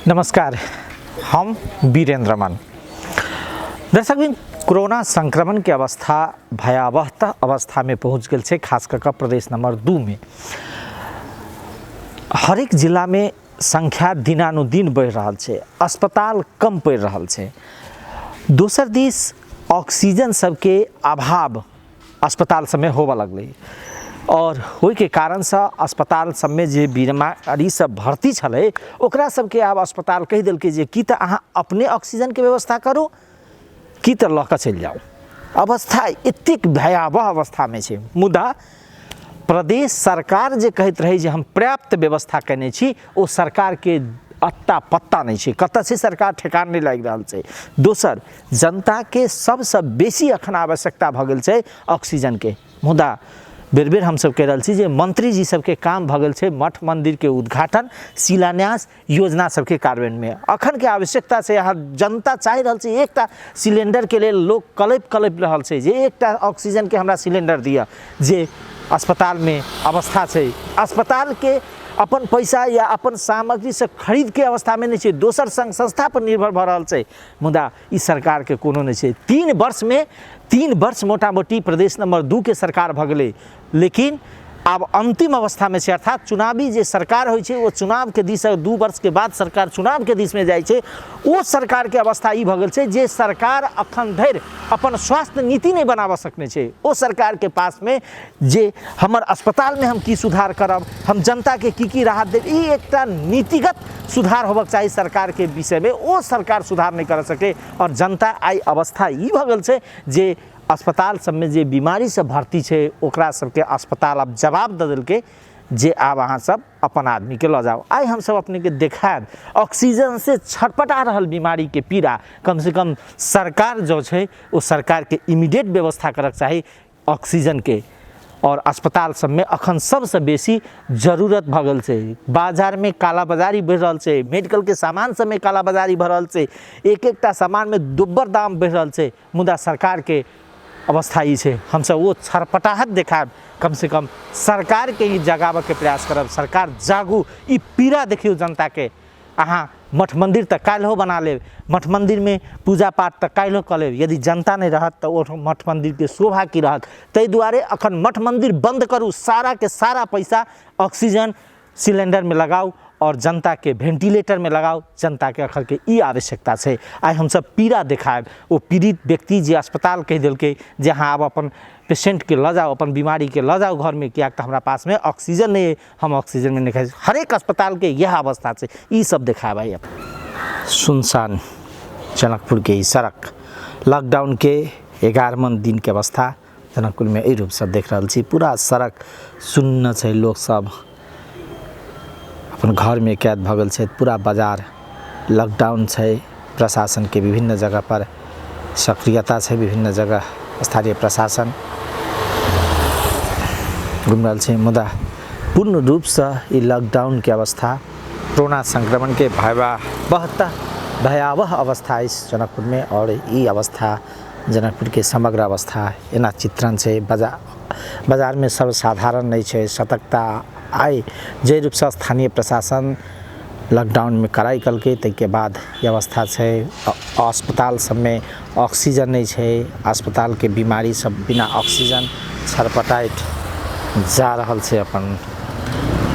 नमस्कार, हम वीरेंद्र मन। दर्शक बिन कोरोना संक्रमण के अवस्था भयावह अवस्था में पहुँच गई है, खास कर प्रदेश नंबर 2 में। हर एक जिला में संख्या दिनानुदिन बढ़ रहा है, अस्पताल कम पड़ रहा है। दोसर दिस ऑक्सीजन सबके अभाव अस्पताल सब में होबे लगल और होय के कारण से अस्पताल सब में जे बीमारी सब भर्ती छले ओकरा सबके आब अस्पताल कह दिल के जे कि त अहाँ अपने ऑक्सीजन के व्यवस्था करू कि त लऽ कऽ चलि जाओ। अवस्था एतेक भयावह अवस्था में छै। मुदा प्रदेश सरकार जे कहैत रही जे हम पर्याप्त व्यवस्था केने छी, ओ सरकार के अत्ता पत्ता नहीं छै, कतऽ से सरकार ठेकान नहीं लागि रहल छै। दोसर, जनता के सबसे बेसी अखन आवश्यकता भ गेल छै ऑक्सीजन के। मुदा बेर बेर हम सब कह रहा छी जे मंत्री जी सबके काम भ गेल छै मठ मंदिर के उद्घाटन, शिलान्यास, योजना सबके कार्यान्वयन में। अखन के आवश्यकता से यहाँ जनता चाह रहल छै एकटा सिलेंडर के लिए लोग कलप रहल छै जे एकटा ऑक्सीजन के हमरा सिलेंडर दिया। जे अस्पताल में अवस्था छै, अस्पताल के अपन पैसा या अपन सामग्री से खरीद के अवस्था में नहीं छै, दोसर संघ संस्था पर निर्भर भ रहल छै। मुदा इस सरकार के कोनो नहीं छै। 3 वर्ष मोटा मोटी प्रदेश नंबर 2 के सरकार भ गेलै, लेकिन अब अंतिम अवस्था में छै। अर्थात चुनावी जे सरकार होइ छै वो चुनाव के दिस 2 वर्ष के बाद सरकार चुनाव के दिस में जाइ छै। वो सरकार के अवस्था ई भ गेल छै जे सरकार अखन धरि अपन स्वास्थ्य नीति नहीं बनाबऽ सकने छै। वो सरकार के पास में जे हमर अस्पताल में हम की सुधार करब, हम जनता के की राहत देब, ई एकटा नीतिगत सुधार होबक चाहिए सरकार के विषय में। वो सरकार सुधार नहीं कर सके और जनता आई अवस्था ई भ गेल छै जे अस्पताल सब में जे बीमारी सब भर्ती छै ओकरा सबके अस्पताल अब जवाब दे दिलके जे आब अहाँ सब अपन आदमी के ल जाओ। आई हम सब अपने के देखाब ऑक्सीजन से छटपटा रहल बीमारी के पीड़ा। कम से कम सरकार जो छै वो सरकार के इमीडिएट व्यवस्था करक चाहिए ऑक्सीजन के। और अस्पताल सब में अखन सबसे बेसी जरूरत भ गेल छै। बाजार में कालाबाजारी बढ़ रहल छै, मेडिकल के सामान सब में कालाबाजारी भ रहल छै, एक सामान में दुब्बर दाम बढ़ रहल छै। मुदा सरकार के अवस्था ई छै, हम सब वो छरपटाहट देखाब। कम से कम सरकार के ही जगाबे के प्रयास करब। सरकार जागू, ई पीड़ा देखियो जनता के। अहाँ मठ मंदिर तक काल्हो बना लेब, मठ मंदिर में पूजा पाठ तक काल्हो कर लेब। यदि जनता नहीं रहत तो वो मठ मंदिर के शोभा की रहत। ताहि दुआरे अखन मठ मंदिर बंद करू, सारा के सारा पैसा ऑक्सीजन सिलेंडर में लगाओ और जनता के वेंटिलेटर में लगाओ। जनता के अखन के ई आवश्यकता है। आई हम सब पीड़ा देखाब वो पीड़ित व्यक्ति जे अस्पताल कह दिल के जहाँ अब अपन पेशेंट के ल जाओ, अपन बीमारी के ल जाओ घर में, क्या हमारा पास में ऑक्सीजन नहीं है, हम ऑक्सीजन में नहीं खाए। हर एक अस्पताल के यह अवस्था है, ये सब देखा भाई। अब सुनसान जनकपुर के सड़क, लॉकडाउन के 11वां दिन के अवस्था जनकपुर में यही रूप से देख रहा छी। पूरा सड़क सुन्न है, लोग सब अपन घर में कैद भ गेल छै। पूरा बाजार लॉकडाउन है, प्रशासन के विभिन्न जगह पर सक्रियता है, विभिन्न जगह स्थानीय प्रशासन घूम रहा है। मुदा पूर्ण रूप से ये लॉकडाउन के अवस्था, कोरोना संक्रमण के भयावह अवस्था इस जनकपुर में। और ये अवस्था जनकपुर के समग्र अवस्था एना चित्रण है। बाजार में सब साधारण नहीं है, सतर्कता आई जे रूप से स्थानीय प्रशासन लॉकडाउन में कराई कल के तै के बाद ये अवस्था है। अस्पताल सब में ऑक्सीजन नहीं है, अस्पताल के बीमारी सब बिना ऑक्सीजन छरपटाइत जा रहल है। अपन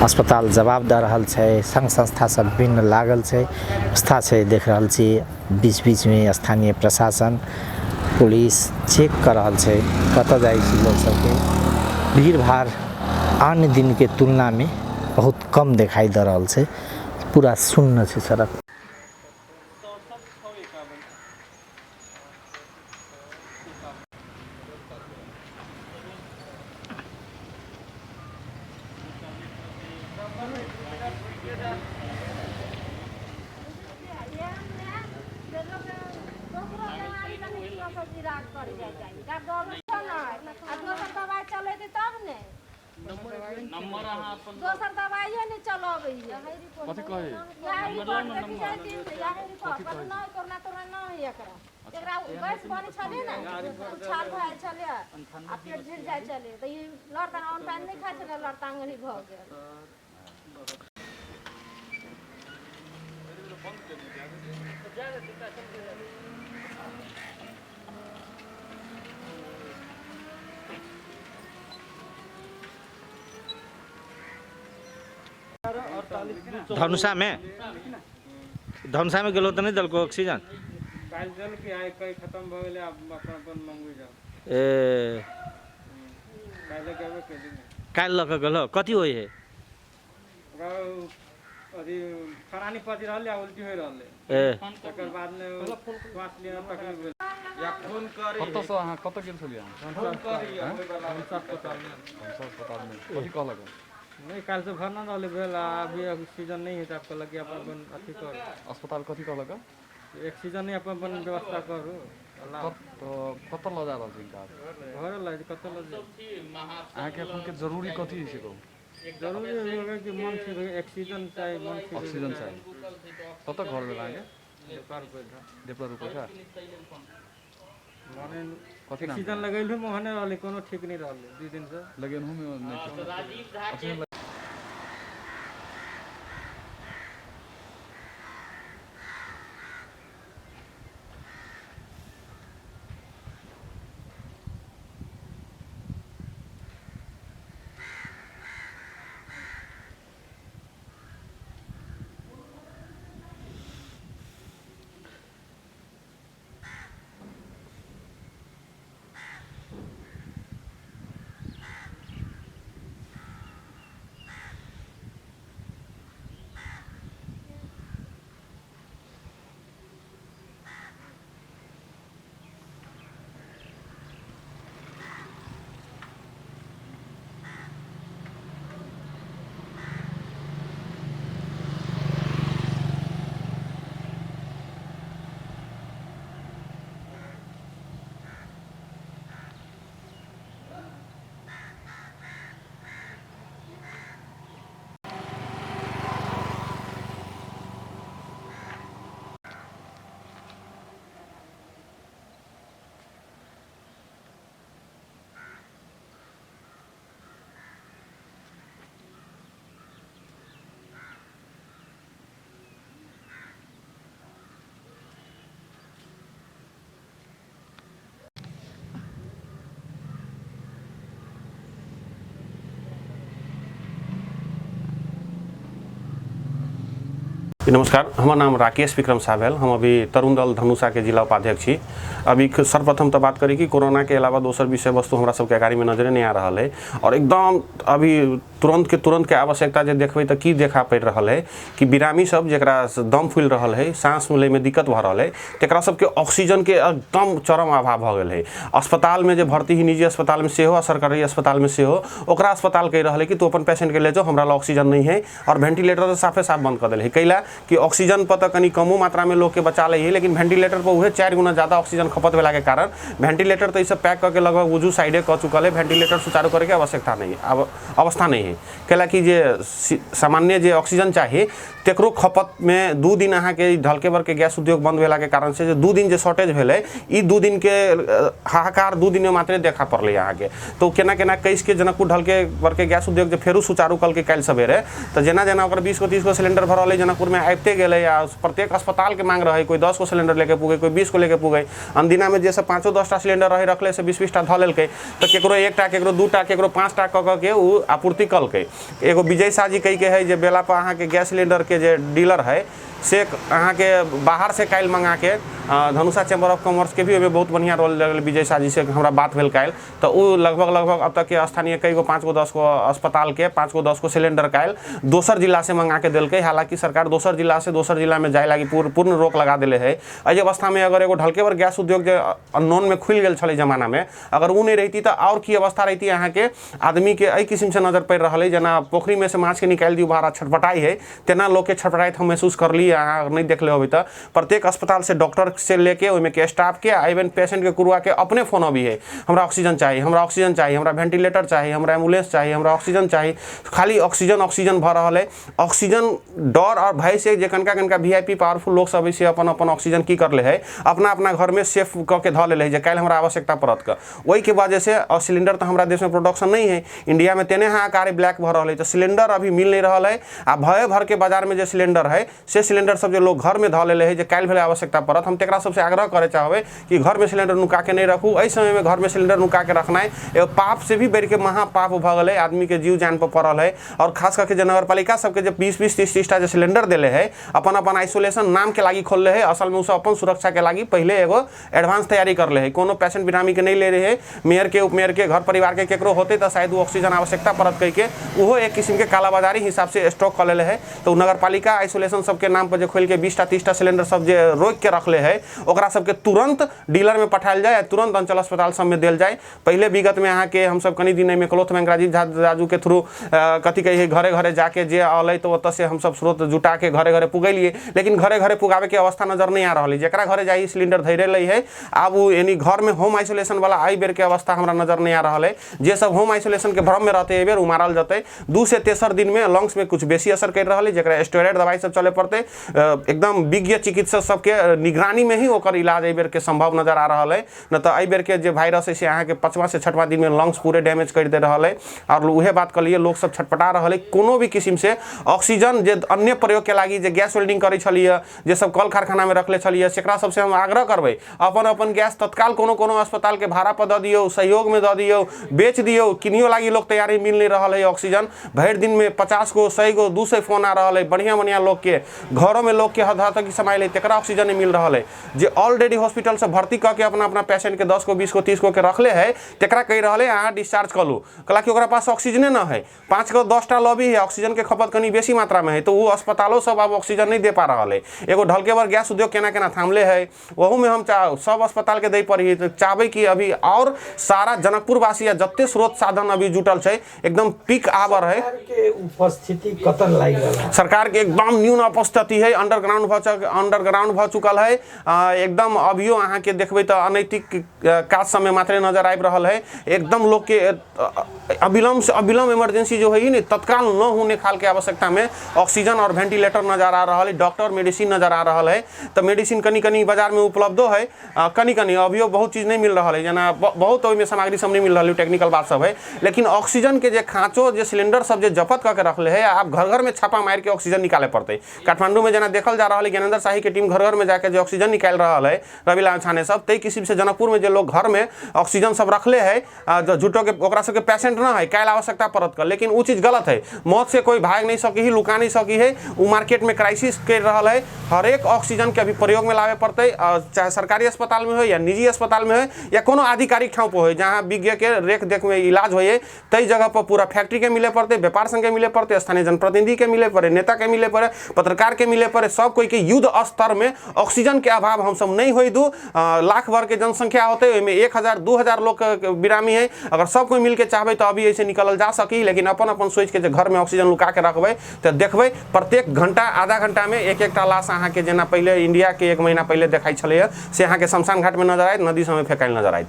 अस्पताल जवाब दे रहल है, संघ संस्था सब भिन्न लागल है, व्यवस्था है देख रहल छी। बीच बीच में स्थानीय प्रशासन पुलिस चेक कर रहल है कतऽ जाइ छी लोग सबके। भीड़ भाड़ अन्य दिन के तुलना में बहुत कम दिखाई दे रहा है। पूरा सुन्न है सड़क। दोसर दवाइए नहीं चलबैया कथि कहे नंबर नहीं करना तो नहीं एकरा एकरा गैस बनी छले ना छाल भाई चले आ पेट झड़ जाय चले त ई लड़ता ऑन टाइम नहीं खाय चले लड़ता अंगरी भ गेल धनुषा में गेलो तो नहीं दल को ऑक्सीजन काल जल के आए कई खत्म भ गेले अब अपन मंगवे जाओ ए काल गबे केली काल लक गलो कथी होई है अथी फरानी पति रहले आ उल्टी होय रहले ए तकर बाद में श्वास लेना तकलीफ भेल या फोन करी कत से अहाँ कत गेल छलियै फोन करी अस्पताल में कथी कहलक नहीं काल से भरना रहले भेल अभी ऑक्सीजन नहीं है त आपको लगे अपन अथी कर अस्पताल कथी कहलक ऑक्सीजन नहीं अपन व्यवस्था करू कत ल जा रहल छिनका घर ला कत ल अहाँ के अपन के जरूरी कथी है को जरूरी है कि मन ठीक है ऑक्सीजन चाहिए मन ठीक ऑक्सीजन चाहिए कत घर में लागे नेपाल पे था देपला रुपए का माने कथी नाम ऑक्सीजन लगैलु मोहने रहले कोनो ठीक नहीं रहले 2 दिन से लगेन हूं में नहीं नमस्कार, हमार नाम राकेश विक्रम साहब। हम अभी तरुण दल धनुषा के जिला उपाध्यक्ष छी। अभी सर्वप्रथम तो बात करी कि कोरोना के अलावा दोसर विषय वस्तु हमरा सबके गाड़ी में नजरे नहीं आ रहा है और एकदम अभी तुरंत के आवश्यकता जे देखबे तो की देखा पड़ रहा है कि बिरामी सब जरा दम फूल रहा है, सांस ले में दिक्कत भ रहा है, तकरा सबके ऑक्सीजन के एकदम चरम अभाव भ गए है। अस्पताल में जो भर्ती ही निजी अस्पताल में से हो, सरकारी अस्पताल में से हो, ओकरा अस्पताल कह रहा है कि तू अपन पेशेंट के ले जाओ, हमरा ऑक्सीजन नहीं है और वेंटिलेटर तो साफे साफ बंद कर दिल है। कैला कि ऑक्सीजन पर तो कहीं कमो मात्रा में लोग के बचा ले, लेकिन वेंटिलेटर पर वह 4 गुना ज़्यादा ऑक्सीजन खपत भेला के कारण वेंटिलेटर तो इसे पैक करके लगभग वजू साइडे कह चुकल है। वेंटिलेटर सुचारू करे के आवश्यकता नहीं है, अवस्था नहीं है। कैला कि जे सामान्य जे ऑक्सीजन चाहिए तकरो खपत में 2 दिन अहाँ के ढलके भर के गैस उद्योग बंद भेला के कारण से 2 दिन जो शॉर्टेज भेले, ई 2 दिन के हाहाकार 2 दिन में मात्र देखा पड़े अहाँ के। तो केना केना कैस के जनकपुर ढलके भर के गैस उद्योग जो फेरू सुचारू कल के काल सवेरे तो जेना जेना 20 को 30 को सिलेंडर भरल जनकपुर में आबते गए या प्रत्येक अस्पताल के मांग रहे, कोई 10 को सिलेंडर लेके पुगे, कोई 20 को लेके पुगे। अंदिना में जैसे 5-10 सिलेंडर रहे रखले से 20-20 धा लेलके, तो केकरो 1टा केकरो 2टा केकरो 5टा क के उ आपूर्ति कल के। एगो विजय शाह जी कही के है जे बेला पर अहाँ के गैस सिलेंडर के जे डीलर है से अहाँ के बाहर से काल मंगा के धनुषा चैम्बर ऑफ कॉमर्स के भी बहुत बढ़िया रोल लगल विजय शाह जी से हमारा बात भेल काल। तो वो लगभग अब तक के स्थानीय कई गो 5 को 10 को अस्पताल के 5 को 10 को सिलेंडर काल दोसर जिला से मंगा के दिल। हालांकि सरकार दोसर जिला से दोसर जिला में जाए लगी पूर्ण रोक लगा दिले है। अज अवस्था में अगर एगो ढलकेवर गैस उद्योग जो अननोन में खुल गए छे जमाना में, अगर वो नहीं रहती तो और की अवस्था रहती अहाँ के आदमी के एहि किस्म से नजर पड़ रहा है। जना पोखरी में से माछ के निकाल दी बाहर छटपटाई है, तेना लोग के छटपटाई हम महसूस कर ली। अहाँ नहीं देख ले हो तो प्रत्येक अस्पताल से डॉक्टर से लेके ओहिमे के स्टाफ के इवन पेशेंट के कुरुआ के अपने फोन भी है, हमरा ऑक्सीजन चाहिए, हमरा ऑक्सीजन चाहिए, हमरा वेंटिलेटर चाहिए, हमरा एम्बुलेंस चाहिए, हमरा ऑक्सीजन चाहिए। खाली ऑक्सीजन भ रहा है। ऑक्सीजन डर और भय से जे कनका वीआईपी पावरफुल लोग सब से अपन ऑक्सीजन की कर ले है, अपना घर में सेफ करके ध ले है कल हमारा आवश्यकता पड़त का। वही के वजह से सिलेंडर तो हमारा देश में प्रोडक्शन नहीं है, इंडिया में तेने हाहाकार ब्लैक भ रहा है। तो सिलेंडर अभी मिल नहीं रहा है। आ भय भर के बाजार में जो सिलेंडर है से सिलेंडर सिलेंडर सब जो लोग घर में धऽ लेले है जे काल्हि भेले आवश्यकता पड़त, हम तेकरा सबसे आग्रह करे चाहबै कि घर में सिलेंडर नुका के नहीं रखू। एहि समय में घर में सिलेंडर नुका के रखनाइ एगो पाप से भी बढ़ के महापाप भऽ गेलै, आदमी के जीव जान पर पड़ल है। और खास करके जो नगर पालिका सबके जो 20-20, 30-30 टा जो सिलेंडर देले है अपन अपन आइसोलेशन नाम के लागी खोलले है, असल में उसब अपन सुरक्षा के लागी पहले एगो एडवांस तैयारी करले है। कोनो पेशेंट बिरामी के नहीं ले रहे है, मेयर के उपमेयर के घर परिवार के केकरो होते तो शायद वो ऑक्सीजन आवश्यकता पड़त कह के उहो एक किस्म के कालाबाजारी हिसाब से स्टॉक कर लेले है। तो नगर पालिका आइसोलेशन सबके नाम पर जो खोल के 20 टा 30 टा सिलेंडर सब जे रोक के रखले है ओकरा सबके तुरंत डीलर में पठायल जाए, तुरंत अंचल अस्पताल सब में देल जाए। पहले विगत में अहाँ के हम सब कनी दिन में क्लॉथ बैंक राजीव राजू के थ्रू कथी कहे घरे घरे जाके जे अलै तो ओतऽ से हम सब स्रोत जुटा के घरे घरे पुगेलिए, लेकिन घरे घरे पुगावे के अवस्था नजर नहीं आ रही। जेकरा घरे जाई सिलेंडर धैरे लै है अब वो यानी घर में होम आइसोलेशन वाला आई बेर के अवस्था हमरा नजर नहीं आ रहा है। जे सब होम आइसोलेशन के भ्रम में रहते बेर उमारल जते 2 से 3 दिन में लंग्स में कुछ बेसी असर कर रहा है, जेकरा स्टेरॉइड दवाई सब चले पड़ते एकदम विज्ञ चिकित्सक सबके निगरानी में ही ओकर इलाज एहि बेर के संभव नजर आ रहा है। न तो एहि बेर के जे वायरस है से अहाँ के 5वां से 6वां दिन में लंग्स पूरे डैमेज कर दे रहा है। और उहे बात कलिए लोग सब छटपटा रहा है कोनो भी किस्म से ऑक्सीजन जे अन्य प्रयोग के लागी जे गैस वेल्डिंग करे छलिए जे सब कल कारखाना में रखले छलिए सेकरा सबसे हम आग्रह करबै अपन अपन गैस तत्काल कोनो अस्पताल के भाड़ा पर दऽ दियौ, सहयोग में दऽ दियौ, बेच दियौ। किनियो लागी लोग तैयारी मिल नहीं रहा है ऑक्सीजन। भरि दिन में 50 गो 100 गो 200 फोन आ रहा है, बढ़िया लोग के घरों में लोग के हद तक समाइल है तेकरा ऑक्सीजन नहीं मिल रहा है। जे ऑलरेडी हॉस्पिटल से भर्ती करके अपना पेशेंट के 10 गो 20 गो 30 गो के रखले है तेकरा कही रहा है अहाँ डिस्चार्ज कर लू, कला कि ओकरा पास ऑक्सीजने न है। 5 गो 10 टा लॉबी है, ऑक्सीजन के खपत कनी बेसी मात्रा में है, तो वो अस्पतालों सब अब ऑक्सीजन नहीं दे पा रहा है। एगो ढलकेवर गैस उद्योग केना थामले है, वहू में हम सब अस्पताल के दे पड़ी तो चाहबै कि अभी और सारा जनकपुर वासी या जत्ते स्रोत साधन अभी जुटल है एकदम पीक आवर है। के उपस्थिति कतन लाग रहा है, सरकार के एकदम न्यून उपस्थिति है, अंडरग्राउंड भ चुकल है। एकदम अभियो अहाँ के देखबै तो अनैतिक काज समय मात्रे नजर आबि रहा है। एकदम लोग के अविलंब से अविलंब इमरजेंसी जो है नहीं तत्काल न होने खाल के आवश्यकता में ऑक्सीजन और वेंटिलेटर नजर आ रहा है, डॉक्टर मेडिसिन नजर आ रहा है। तो मेडिसिन कनी बाजार में उपलब्ध है, कनी अभियो बहुत चीज नहीं मिल रहा है, जना बहुत ओहिमे सामग्री सब नहीं मिल रहा है, टेक्निकल बात सब है। लेकिन ऑक्सीजन के जे खाँचो जे सिलेंडर सब जे जपत करके रखले है आप घर घर में छापा मार के ऑक्सीजन निकाले पड़ते। काठमांडू में जना देखल जा रहा है ज्ञानेंद्र शाही के टीम घर घर में जाके जो ऑक्सीजन निकाल रहा है रविलाल छाने सब तई किस्म से जनकपुर में जो लोग घर में ऑक्सीजन सब रखले है झूठो के ओकरा सबके पेशेंट ना है काल आवश्यकता पड़त कर, लेकिन वो चीज गलत है। मौत से कोई भाग नहीं सकी है, लुका नहीं सकी है, वो मार्केट में क्राइसिस कर रहा है। हर एक ऑक्सीजन के अभी प्रयोग में लावे पड़ते, चाहे सरकारी अस्पताल में हो या निजी अस्पताल में हो या कोनो आधिकारिक ठाव पर हो जहाँ विज्ञ के रेख देख में इलाज हो तई जगह पर पूरा फैक्ट्री के मिले पड़ते, व्यापार संघ के मिले पड़ते, स्थानीय जनप्रतिनिधि के मिले पड़े, नेता के मिले पड़े, पत्रकार के मिले पड़े, सब कोई के युद्ध स्तर में ऑक्सीजन के अभाव हम सब नहीं हो दू। लाख भर के जनसंख्या होते 1000-2000 लोग बिरामी है, अगर सब कोई मिल के चाहबे तो अभी ऐसे निकल जा सकी। लेकिन अपन सोच के घर में ऑक्सीजन लुका के रखबे तो देखबे प्रत्येक घंटा आधा घंटा में एक लाश अहाँ के जना पहले इंडिया के 1 महीना पहले देखाई छले से अहाँ के शमशान घाट में नजर आयत, नदी सब में फेकाइल नजर आयत।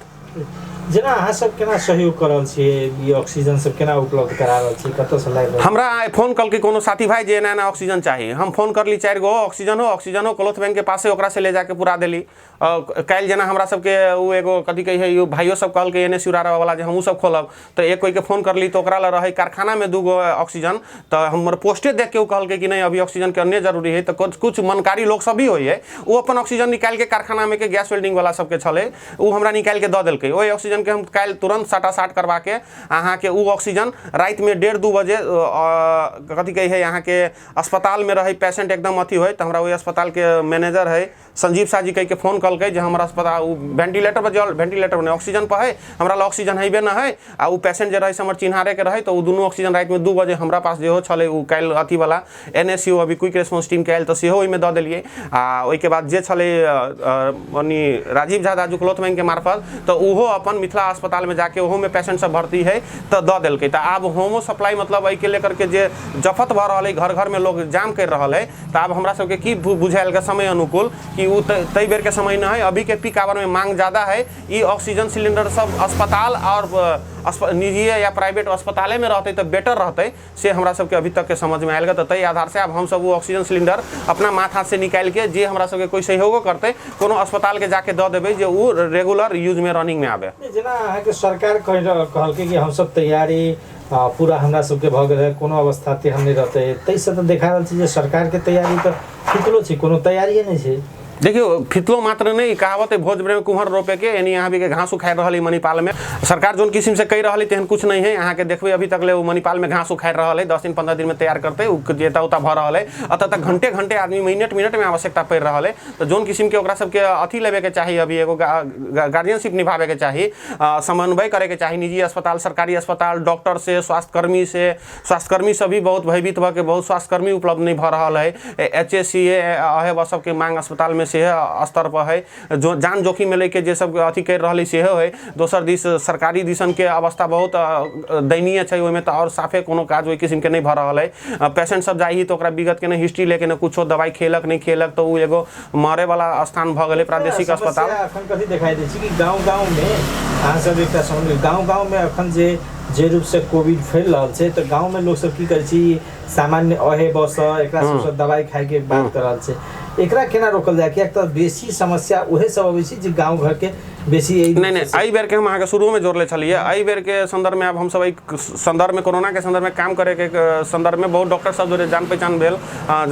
जना अहाँ सब केना सहयोग कर रहल छियै, ई ऑक्सीजन सब केना उपलब्ध करा रहल छियै, कतौ से लाइव हमरा फोन कल के कोनो साथी भाई जे एना ऑक्सीजन चाहिए, हम फोन करली 4 गो ऑक्सीजन हो क्लॉथ बैंक के पासे ओकरा से ले जाके पूरा देली। काल जना हमरा सबके वो एगो कथी कही है भाइयों सब कहल के एने सिरारा वाला जे हमहू सब खोलब तो एक कोई के फोन करली तो ओकरा ला रहे कारखाना में 2 गो ऑक्सीजन तो हमर पोस्टे देख के वो कहल के कि नहीं अभी ऑक्सीजन के अन्य जरूरी है। तो कुछ मनकारी लोग सब भी होई है वो अपन ऑक्सीजन निकाल के कारखाना में के गैस वेल्डिंग वाला सबके छले वो हमरा निकाल के दऽ देलकै। ओहि ऑक्सीजन के हम काल तुरंत साटा करवा के अहाँ के वो ऑक्सीजन रात में 1:30-2 बजे कथी कही है यहाँ के अस्पताल में रही पेशेंट एकदम अथी हो तो हमरा वही अस्पताल के मैनेजर है संजीव शाह जी कह के फोन कल जो हमारा अस्पताल वेंटिलेटर पर जल वेंटिलेटर में ऑक्सीजन पर है हमरा ला ऑक्सीजन है ना है आ वो पेशेंट जो रहे हमर चिन्हारे के रहे तो वो दोनों ऑक्सीजन रात में 2 बजे हमरा पास जो छे वो काल अथी वाला NSU अभी क्विक रेस्पॉन्स टीम के आयल तो सेहो ओहिमे दऽ देलिए। आ ओहि के बाद जे छले मनी राजीव झा राजू क्लॉथ बैंक के मार्फत तो उहो अपन मिथिला अस्पताल में जाके ओहो में पेशेंट सब भर्ती है तो दऽ देलकै। तो अब होमो सप्लाई मतलब एहि के लेकर के जे जफत भऽ रहल है घर घर में लोग जाम कर रहा है तो अब हमरा सबके की बुझायल के समय अनुकूल कि वो तई बेर के समय न है, अभी के पीक आवर में मांग ज़्यादा है। ये ऑक्सीजन सिलेंडर सब अस्पताल और निजी या प्राइवेट अस्पताले में रहते तो बेटर रहते से हमरा सबके अभी तक के समझ में आएगा। तो तई आधार से अब हम सब वो ऑक्सीजन सिलेंडर अपना माथा से निकाल के जे हमरा सबके कोई सहयोगो करते कोनो अस्पताल के जाके दऽ देबै जे वो रेगुलर यूज में रनिंग में आवे। जना अहाँ के सरकार कहल के कि हम सब तैयारी पूरा हमरा सबके भऽ गेल कोनो अवस्था ते हम नहीं रहते तैसे तो देखा रहल छी जे सरकार के तैयारी तो फितलो छै कोनो तैयारी नहीं छै देखियो फितलो मात्र नहीं कहावत है भोज में कुम्हर रोपे के यानी यहाँ भी के घास उखाड़ रहा है मणिपाल में सरकार जोन किस्म से कही रहा है तेहन कुछ नहीं है यहाँ के देखबे अभी तक ले मणिपाल में घास उखाड़ रहा है 10 दिन 15 दिन में तैयार करते जेता उता भर रहा है अतः तक घंटे घंटे आदमी मिनट में आवश्यकता पड़ रहा है तो जोन किस्म के ओकरा सबके अथी लेवे के चाहिए अभी एगो गार्जियनशिप निभावे के चाहिए समन्वय करे के चाहिए निजी अस्पताल सरकारी अस्पताल डॉक्टर से स्वास्थ्यकर्मी से भी बहुत भयभीत भ के बहुत स्वास्थ्यकर्मी उपलब्ध नहीं भ रहा है HACA है वह सबके मांग अस्पताल में से स्तर पर है जो जान जोखिम में लेके जे सब अथी कर रहा है दोसर दिस सरकारी दिशन के अवस्था बहुत दयनीय है ओहिमे तो और साफे कोनो काज ओहि किस्म के नहीं भर रहा है पेशेंट सब जाइ तो बिगत के हिस्ट्री लेके न कुछो दवाई खेलक नहीं खेलक तो एगो मरे वाला स्थान भ गए प्रादेशिक अस्पताल अखन कथी देखाई दे कि गाँव में अहाँ सब एक समझ गाँव में अखन जे रूप से कोविड फैल रहा है तो गाँव में लोग सब की करे छी सामान्य अहे बस एक दवाई खाए के बात कर रहा है एकरा केना रोकल जाए कि तो बेसी समस्या उहे सब अबै छै जे गांव घर के बेसी नहीं आई बेर के हम अहाँ के शुरू में जोड़ले छलिए आई बेर के संदर्भ में अब हम सब संदर्भ में कोरोना के संदर्भ में काम करे के संदर्भ में बहुत डॉक्टर सब जो जान पहचान भेल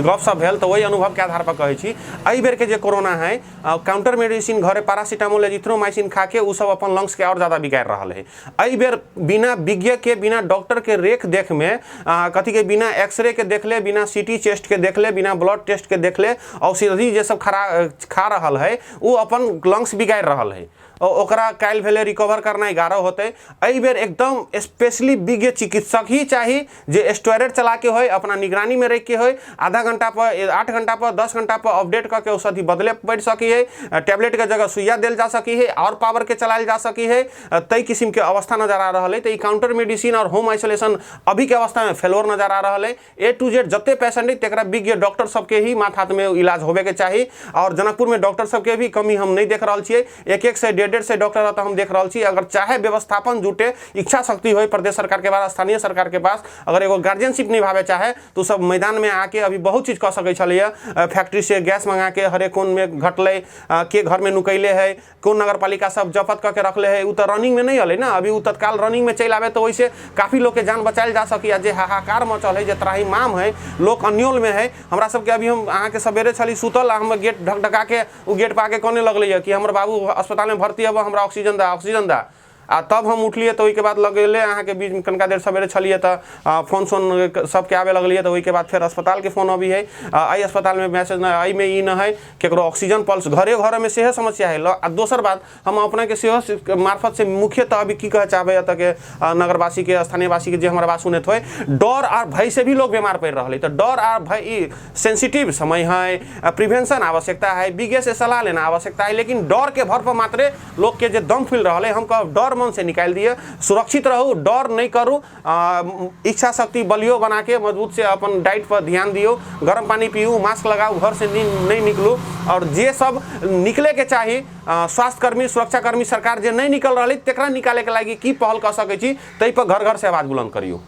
गप सब भेल तो वही अनुभव के आधार पर कहे छी आई बेर के जे कोरोना है काउंटर मेडिसिन घरे पैरासिटामोल एजिथ्रोमाइसिन खा के उ सब अपन लंग्स के और ज्यादा बिगाड़ रहा है आई बेर बिना विज्ञ के बिना डॉक्टर के रेख देख में कथी के बिना एक्सरे के देख ले बिना CT चेस्ट के देख ले बिना ब्लड टेस्ट के देख ले औषधि जे सब खा रहा है वो अपन लंग्स बिगाड़ रहा है ओकरा काल भेले रिकवर करना 11 होते एहि बेर एकदम स्पेशली विज्ञ चिकित्सक ही चाहिए जे स्टेरॉइड चला के होय अपना निगरानी में रख के होय आधा घंटा पर 8 घंटा पर 10 घंटा पर अपडेट करके औषधि बदले पड़ सकी है टैबलेट के जगह सुइया दिल जा सकी है और पावर के चलायल जा सकी है तई किस्म के अवस्था नजर आ रहा है तो काउंटर मेडिसिन और होम आइसोलेशन अभी के अवस्था में फेलोर नजर आ रहा है A to Z जते पेशेंट है तेकरा विज्ञ डॉक्टर सबके ही माथ हाथ में इलाज होबे के चाहिए और जनकपुर में डॉक्टर सबके भी कमी हम नहीं देख रहा छे एक से 1.5 से डॉक्टर रहता हम देख रहा छी अगर चाहे व्यवस्थापन जुटे इच्छा शक्ति हो प्रदेश सरकार के पास स्थानीय सरकार के पास अगर एगो गार्जियनशिप निभावे चाहे तो सब मैदान में आके अभी बहुत चीज कर सके छलिए फैक्ट्री से गैस मंगा के हरे कोन में घटले के घर में नुकैले है कौन नगर पालिका सब जफत करके रखले है उ तो रनिंग में नहीं हले ना अभी उ तत्काल रनिंग में चल आवे तो वैसे काफी लोग के जान बचायल जा सकी जे हाहाकार मचल है जे त्राही माम है लोग अन्योल में है हमरा सबके अभी हम अहाँ के सवेरे छली सुतल हम गेट ढकढका के उ गेट पाके कोने लगले कि हमर बाबू अस्पताल में भर्ती है हमरा ऑक्सीजन दा तब हम उठलिए तो के बाद लगेले अहाँ के बीच में कनका देर सवेरे छलिए तो फोन सबके आवे लगलिए तो के बाद फिर अस्पताल के फोन अभी है आई अस्पताल में मैसेज न आई में ई न है केकरो ऑक्सीजन पल्स घरे में सेहे समस्या है दोसर बात हम अपने के सेहो मार्फत से मुख्यतः अभी की कहे चाहबे अत के नगरवासी के स्थानीयवासी के जे हमारा बात सुनत हो डर और भय से भी लोग बीमार पड़ रहा है तो डर और भय सेंसिटिव समय है प्रिवेंशन आवश्यकता है विज्ञ से सलाह लेना आवश्यकता है लेकिन डर के भर पर मात्र लोग के जे दम फूल रहा है हम डर मन से निकाल दिए सुरक्षित रहू डर नहीं करू इच्छा शक्ति बलियो बना के मजबूत से अपन डाइट पर ध्यान दियो गर्म पानी पियो मास्क लगाओ घर से नहीं निकलू और जे सब निकले के चाहिए स्वास्थ्यकर्मी सुरक्षाकर्मी सरकार जे नहीं निकल रहा तेकरा निकाले के लगी की पहल कर सके छी तै पर घर घर से आवाज बुलंद करियो।